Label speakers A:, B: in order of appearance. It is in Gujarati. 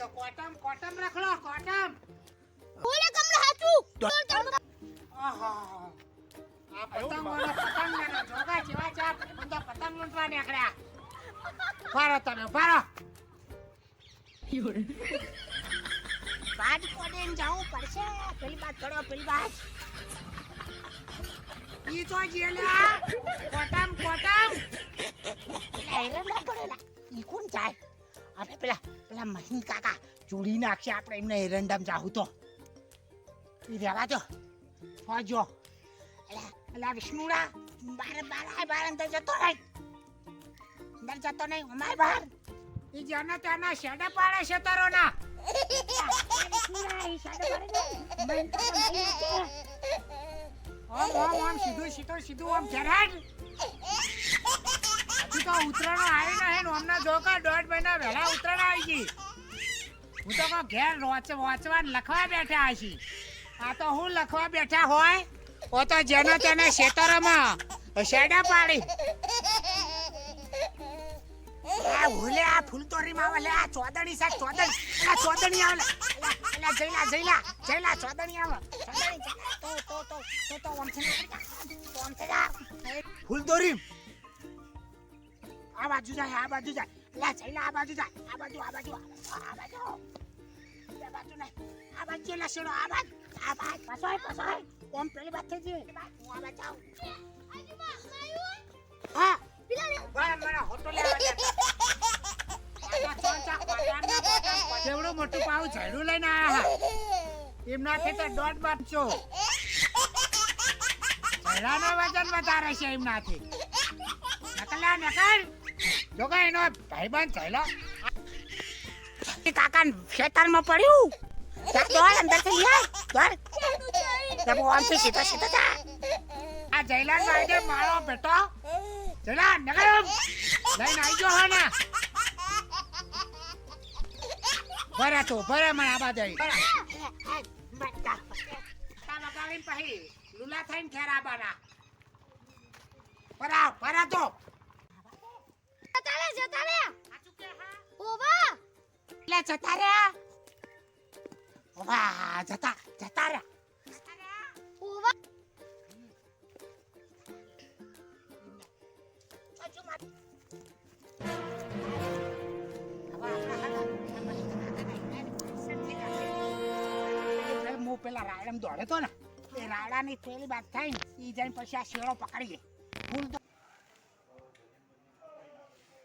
A: તો કોટમ રખડો કોટમ
B: બોલે કમળો હાચું
A: આહા આ પતંગ વાળો પતંગ ના જોગા જેવા ચા બંદા પતંગ લૂંટવા નીકળ્યા ફારો તમે ફારો બાજ કોડીને જાવું પડશે પેલી બાદ ચડો પેલી બાદ ઈ તો જેલા કોટમ હેરાન ના પડેલા ઈ કોણ જાય આપણે પેલા મહીન કાકા જોડી નાખશે આપણે એમને એરંડામ જાવું તો ઈ રહેવા દો ફોજો એલા વિષ્ણુડા બાર અંદર જતો નહીં અમાર બહાર ઈ જાના ત્યાંના શેડા પાડે છે તારો ના ઓમ સીધું ઓમ જરાડ હજી તો ઉતરાણો આવી ના હે ઓમના જોકા 1.5 મહિના વહેલા ઉતરાણ આવી ગઈ હું તો કહું ઘેર વાંચવા લખવા બેઠા હશી આ તો હું લખવા બેઠા હોય ઓ તો જેના તેના ખેતરમાં શેડા પાડી આ ભૂલે આ ફૂલતોરીમાં આવે લે આ ચોદણી સાક ચોદણી આવે જઈલા ચોદણી આવે તો ફૂલતોરી આ બાજુ જાય લે જઈલા આ બાજુ જાય આ બાજુ નહીં આ બાજુ લે શેડો આ બાજુ પસાય કોમ પેલી બાત થઈ ગઈ હું આ બાજુ હા મને હોટલ કેવડું મોટું પાવ ઝાડું લઈને આયા એમનાથી તો 1.5 બાટશો ઝાડાનો વજન વધારે છે એમનાથી નકલ જોગા એનો ભાઈબંધ થયેલો કાકા ખેતરમાં પડ્યું દોડ અંદરથી લે દોડ તબો આમથી સીધો જા આ જયલાલ ભાઈને મારો બેટો જયલા નગરમ લઈને આવી ગયો હે ને ભરે મને આબા દઈ બગાડીને પછી લુલા થઈને ઘેર આબાના ભરા તો
B: જતા રે ઓવા
A: લે જતા રે ઓવા જતા રે
B: ઓવા
A: પેલા રાયડમ દોડે તો ને એ રાયડાની પેલી બાત થાય ને ઈ જઈને પછી આ શેરો પકડીએ ફૂલ તો